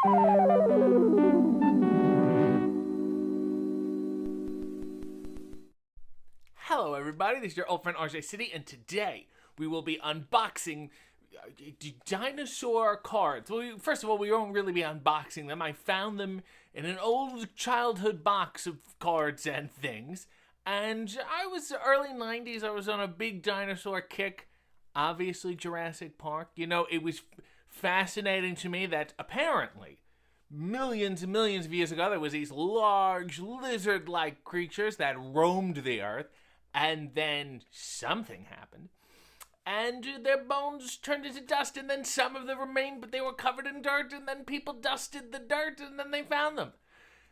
Hello everybody, this is your old friend RJ City, and today we will be unboxing dinosaur cards. Well, first of all, we won't really be unboxing them. I found them in an old childhood box of cards and things, and I was early 90s, I was on a big dinosaur kick, obviously Jurassic Park. You know, it was fascinating to me that apparently millions and millions of years ago there was these large lizard-like creatures that roamed the earth, and then something happened, and their bones turned into dust, and then some of them remained, but they were covered in dirt, and then people dusted the dirt, and then they found them.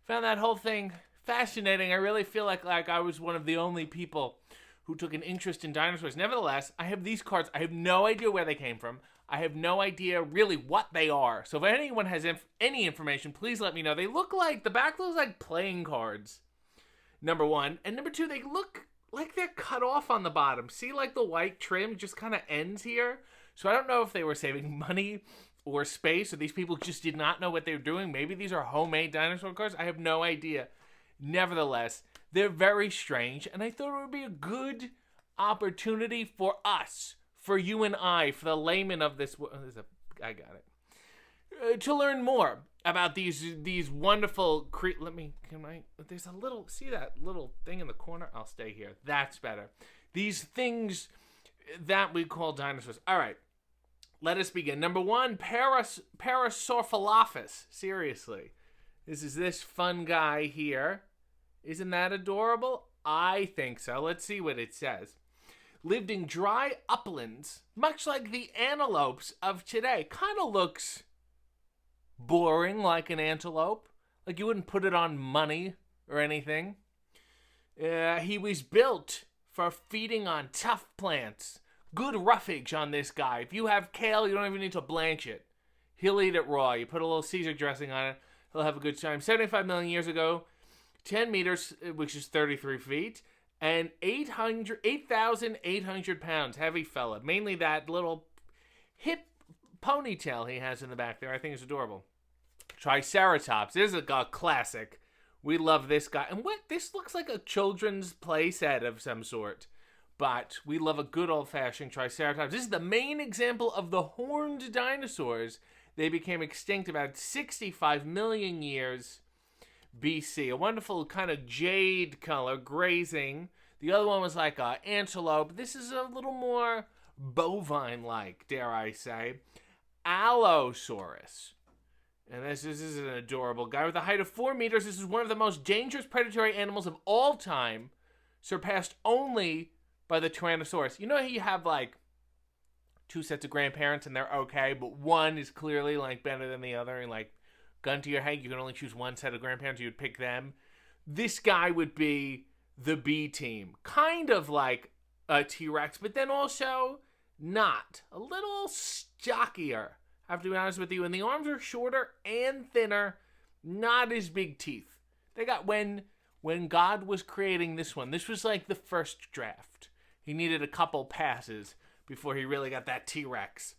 Found that whole thing fascinating. I really feel like I was one of the only people who took an interest in dinosaurs. Nevertheless, I have these cards. I have no idea where they came from. I have no idea really what they are. So if anyone has any information, please let me know. They look like, the back looks like playing cards, number one. And number two, they look like they're cut off on the bottom. See, like the white trim just kind of ends here. So I don't know if they were saving money or space, or these people just did not know what they were doing. Maybe these are homemade dinosaur cards. I have no idea. Nevertheless, they're very strange, and I thought it would be a good opportunity for us, for you and I, for the layman of this world. I got it. To learn more about these wonderful there's a little, see that little thing in the corner? I'll stay here. That's better. These things that we call dinosaurs. All right, let us begin. Number one, Parasaurolophus. Seriously. This is this fun guy here. Isn't that adorable? I think so. Let's see what it says. Lived in dry uplands, much like the antelopes of today. Kind of looks boring, like an antelope. Like you wouldn't put it on money or anything. He was built for feeding on tough plants. Good roughage on this guy. If you have kale, you don't even need to blanch it. He'll eat it raw. You put a little Caesar dressing on it, he'll have a good time. 75 million years ago, 10 meters, which is 33 feet, and 8,800 pounds. Heavy fella. Mainly that little hip ponytail he has in the back there. I think is adorable. Triceratops. This is a classic. We love this guy. And what? This looks like a children's play set of some sort. But we love a good old-fashioned Triceratops. This is the main example of the horned dinosaurs. They became extinct about 65 million years BC. A wonderful kind of jade color, grazing. The other one was like an antelope. This is a little more bovine-like, dare I say. Allosaurus. And this is an adorable guy with a height of 4 meters. This is one of the most dangerous predatory animals of all time, surpassed only by the Tyrannosaurus. You know how you have like two sets of grandparents and they're okay, but one is clearly like better than the other, and like gun to your head, you can only choose one set of grandparents, you would pick them. This guy would be the B team. Kind of like a T-Rex, but then also not. A little stockier, I have to be honest with you. And the arms are shorter and thinner, not as big teeth. They got, when God was creating this one, this was like the first draft. He needed a couple passes before he really got that T-Rex.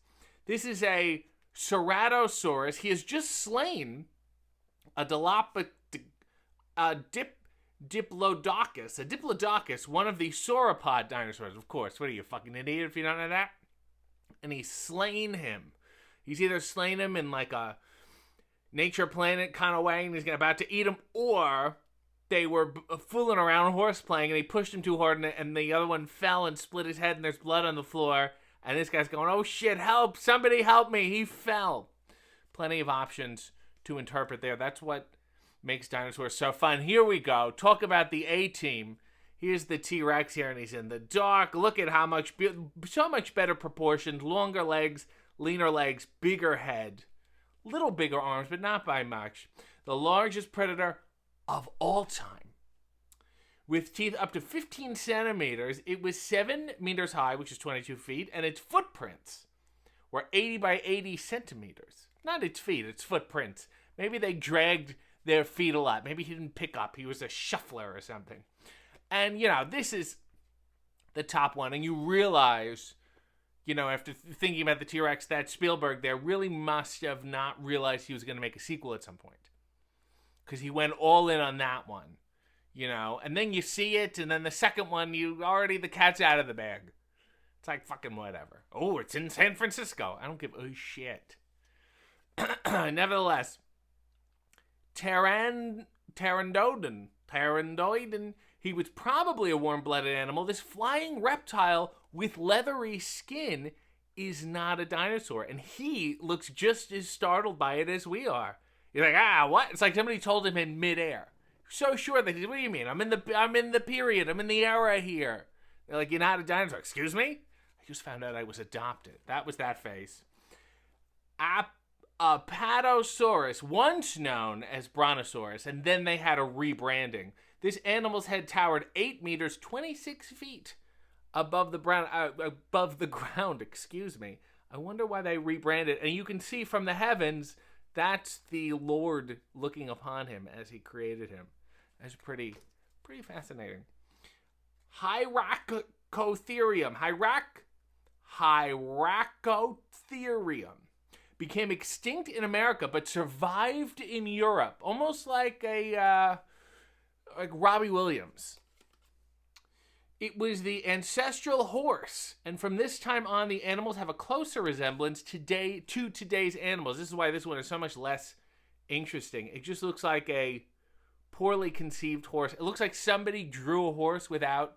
This is a Ceratosaurus. He has just slain a Diplodocus, one of the sauropod dinosaurs, of course. What are you, fucking idiot, if you don't know that? And he's slain him. He's either slain him in like a Nature Planet kind of way, and he's about to eat him, or they were fooling around horse playing, and he pushed him too hard, and the other one fell and split his head, and there's blood on the floor, and this guy's going, oh shit, help, somebody help me, he fell. Plenty of options to interpret there. That's what makes dinosaurs so fun. Here we go. Talk about the A-team. Here's the T-Rex here, and he's in the dark. Look at how much, so much better proportioned, longer legs, leaner legs, bigger head. Little bigger arms, but not by much. The largest predator of all time. With teeth up to 15 centimeters, it was 7 meters high, which is 22 feet, and its footprints were 80 by 80 centimeters. Not its feet, its footprints. Maybe they dragged their feet a lot. Maybe he didn't pick up. He was a shuffler or something. And, you know, this is the top one, and you realize After thinking about the T-Rex, that Spielberg there really must have not realized he was going to make a sequel at some point. Because he went all in on that one, And then you see it, and then the second one, the cat's out of the bag. It's like fucking whatever. Oh, it's in San Francisco. I don't give a shit. Nevertheless, Pteranodon, he was probably a warm-blooded animal. This flying reptile with leathery skin is not a dinosaur, and he looks just as startled by it as we are. You're like, what? It's like somebody told him in midair. So sure that what do you mean? I'm in the period. I'm in the era here. They're like, you're not a dinosaur. Excuse me? I just found out I was adopted. That was that face. Apatosaurus, once known as Brontosaurus, and then they had a rebranding. This animal's head towered 8 meters, 26 feet above the ground. Excuse me. I wonder why they rebranded. And you can see from the heavens, that's the Lord looking upon him as he created him. That's pretty fascinating. Hyracotherium became extinct in America, but survived in Europe, almost like like Robbie Williams. It was the ancestral horse, and from this time on, the animals have a closer resemblance to today's animals. This is why this one is so much less interesting. It just looks like a poorly conceived horse. It looks like somebody drew a horse without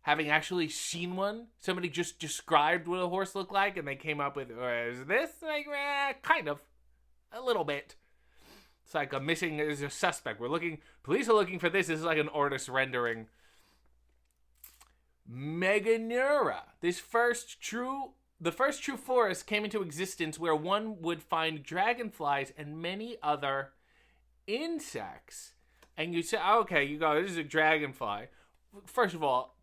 having actually seen one. Somebody just described what a horse looked like, and they came up with, is this? Like, kind of. A little bit. It's like there's a suspect. Police are looking for this. This is like an artist rendering. Meganeura. The first true forest came into existence where one would find dragonflies and many other insects. And you say, okay, you go, this is a dragonfly. First of all,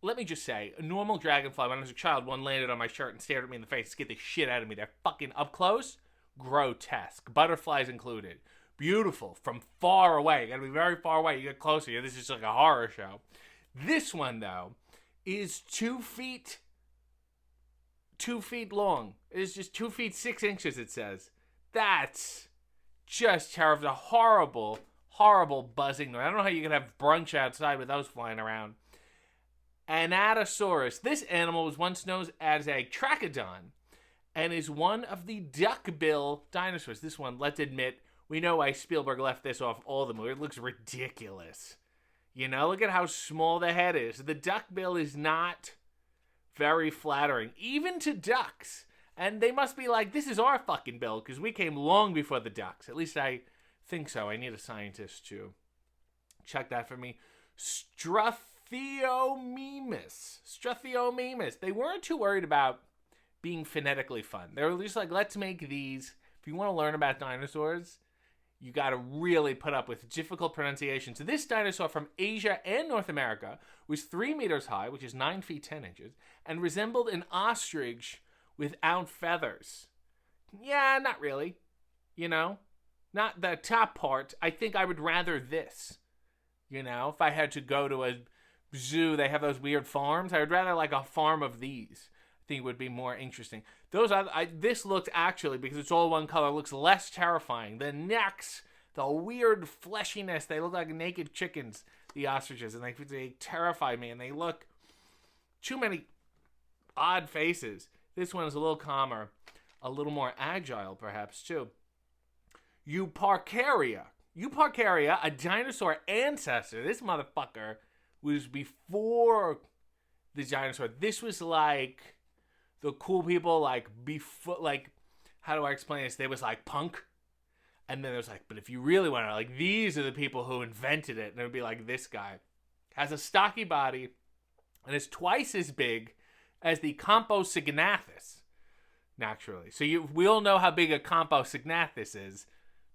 let me just say, a normal dragonfly, when I was a child, one landed on my shirt and stared at me in the face, scared the shit out of me. They're fucking up close, grotesque. Butterflies included. Beautiful from far away. You gotta be very far away. You get closer, this is just like a horror show. This one, though, is 2 feet long. It is just 2 feet 6 inches, it says. That's just terrible. A horrible, horrible buzzing noise. I don't know how you can have brunch outside with those flying around. Anatosaurus. This animal was once known as a trachodon and is one of the duckbill dinosaurs. This one, let's admit, we know why Spielberg left this off all the movies. It looks ridiculous. Look at how small the head is. The duckbill is not very flattering, even to ducks. And they must be like, this is our fucking bill, because we came long before the ducks. At least I think so. I need a scientist to check that for me. Struthiomimus. They weren't too worried about being phonetically fun. They were just like, let's make these. If you want to learn about dinosaurs, you got to really put up with difficult pronunciation. So this dinosaur from Asia and North America was 3 meters high, which is 9 feet 10 inches, and resembled an ostrich without feathers. Yeah, not really. Not the top part. I think I would rather this. If I had to go to a zoo, they have those weird farms. I would rather like a farm of these. I think it would be more interesting. This looks actually, because it's all one color, looks less terrifying. The necks, the weird fleshiness, they look like naked chickens, the ostriches, and they terrify me, and they look too many odd faces. This one is a little calmer, a little more agile, perhaps, too. Euparkeria, a dinosaur ancestor. This motherfucker was before the dinosaur. This was like the cool people, how do I explain this? They was like punk. And then there's like, but if you really want to, these are the people who invented it. And it would be like this guy. Has a stocky body and is twice as big as the Compsognathus, naturally. So we all know how big a Compsognathus is.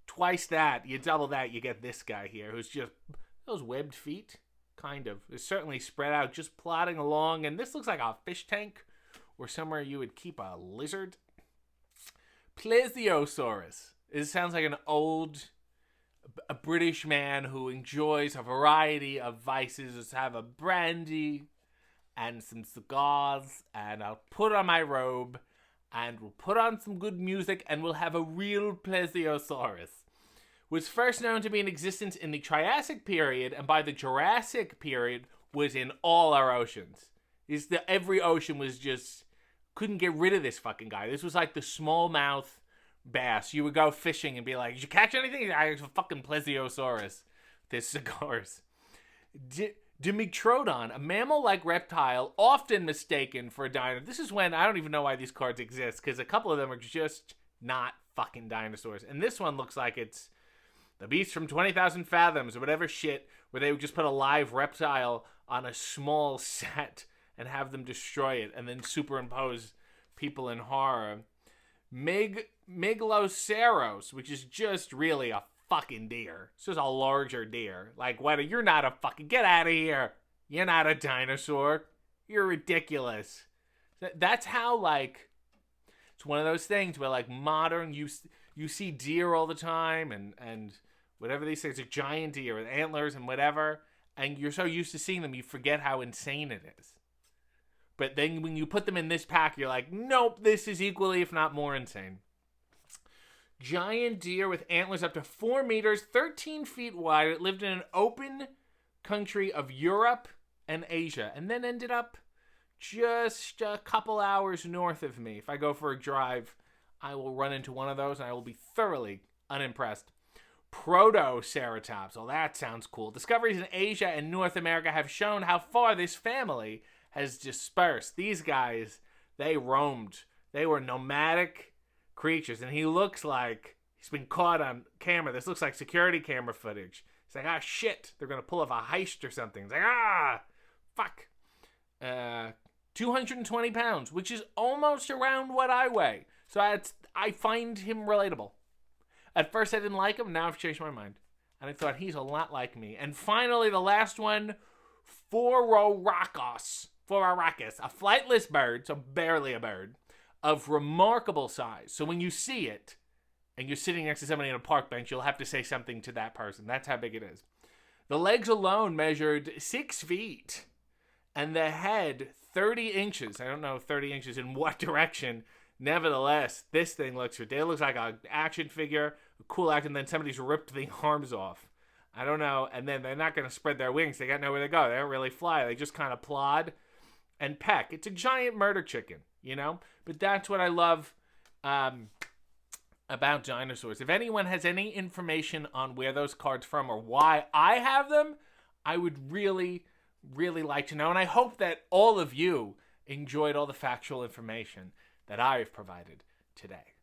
Twice that, you double that, you get this guy here, who's just those webbed feet, kind of. Is certainly spread out, just plodding along. And this looks like a fish tank or somewhere you would keep a lizard. Plesiosaurus. It sounds like a British man who enjoys a variety of vices. Let's have a brandy, and some cigars, and I'll put on my robe, and we'll put on some good music, and we'll have a real plesiosaurus. Was first known to be in existence in the Triassic period, and by the Jurassic period was in all our oceans. Every ocean was just, couldn't get rid of this fucking guy. This was like the smallmouth bass. You would go fishing and be like, did you catch anything? I was a fucking plesiosaurus. There's cigars. Dimetrodon, a mammal-like reptile, often mistaken for a dinosaur. This is when, I don't even know why these cards exist, because a couple of them are just not fucking dinosaurs. And this one looks like it's the beast from 20,000 Fathoms or whatever shit, where they would just put a live reptile on a small set and have them destroy it and then superimpose people in horror. Megaloceros, which is just really a fucking deer. It's just a larger deer. Like, what? You're not a fucking... Get out of here. You're not a dinosaur. You're ridiculous. That's how, like... It's one of those things where, like, modern... You see deer all the time and whatever these things, a giant deer with antlers and whatever, and you're so used to seeing them, you forget how insane it is. But then when you put them in this pack, you're like, nope, this is equally, if not more insane. Giant deer with antlers up to 4 meters, 13 feet wide. It lived in an open country of Europe and Asia, and then ended up just a couple hours north of me. If I go for a drive, I will run into one of those, and I will be thoroughly unimpressed. Protoceratops. Well, that sounds cool. Discoveries in Asia and North America have shown how far this family has dispersed. These guys, they roamed. They were nomadic creatures, and he looks like he's been caught on camera. This looks like security camera footage. It's like, shit, they're going to pull off a heist or something. It's like, fuck. 220 pounds, which is almost around what I weigh. So I find him relatable. At first I didn't like him, now I've changed my mind. And I thought he's a lot like me. And finally, the last one, Phororhacos, a flightless bird, so barely a bird, of remarkable size. So when you see it, and you're sitting next to somebody in a park bench, you'll have to say something to that person. That's how big it is. The legs alone measured 6 feet, and the head 30 inches. I don't know 30 inches in what direction. Nevertheless, this thing looks ridiculous. It looks like an action figure, a cool act, and then somebody's ripped the arms off. I don't know. And then they're not going to spread their wings. They got nowhere to go. They don't really fly. They just kind of plod and peck. It's a giant murder chicken, you know? But that's what I love about dinosaurs. If anyone has any information on where those cards from or why I have them, I would really, really like to know. And I hope that all of you enjoyed all the factual information that I've provided today.